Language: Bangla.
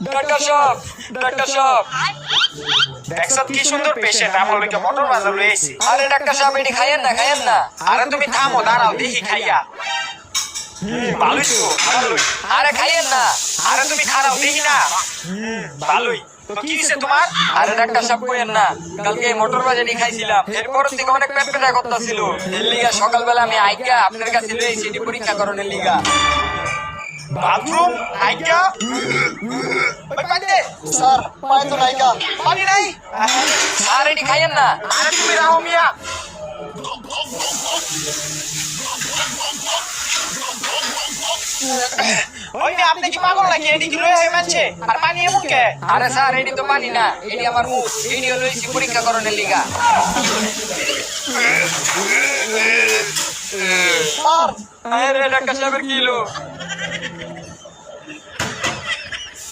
ডাক্তার সাহেব, ডাক্তার সাহেব। দেখছত কি সুন্দর পেশেন্ট আমার লইকে মোটর বাজার লইছি। আরে ডাক্তার সাহেব, এটি খাইয়েন না, খাইয়েন না। আরে তুমি থামো, দাঁড়াও দেখি খাইয়া। ভালোই তো, ভালোই। আরে খাইয়েন না। আরে তুমি খারাও দেখি না। ভালোই তো, কি হইছে তোমার? আরে ডাক্তার সাহেব, কইেন না, কালকে মোটর বাজারই খাইছিলাম, এরপর থেকে অনেক পেট ব্যথা করতেছিল। এর লিগা সকালবেলা আমি আইকা আপনার কাছে লইছি এটি পরীক্ষা করণের লিগা। বাথরুম আইকা ওই পানি দে। স্যার পানি তো নাইকা। পানি নাই। আর এটি খাইয়েন না। আরে তুমি রাহো মিয়া। ওই মিয়া, আপনি কি পাগল নাকি? এটি কি লয়ে মানছে আর পানি এমন কে? আরে স্যার, এটি তো পানি না, এটি আমার মুখ, এটি লইছি পরীক্ষা করণের লিগা। স্যার আরে ডাক্তার সাহেবের কি হলো?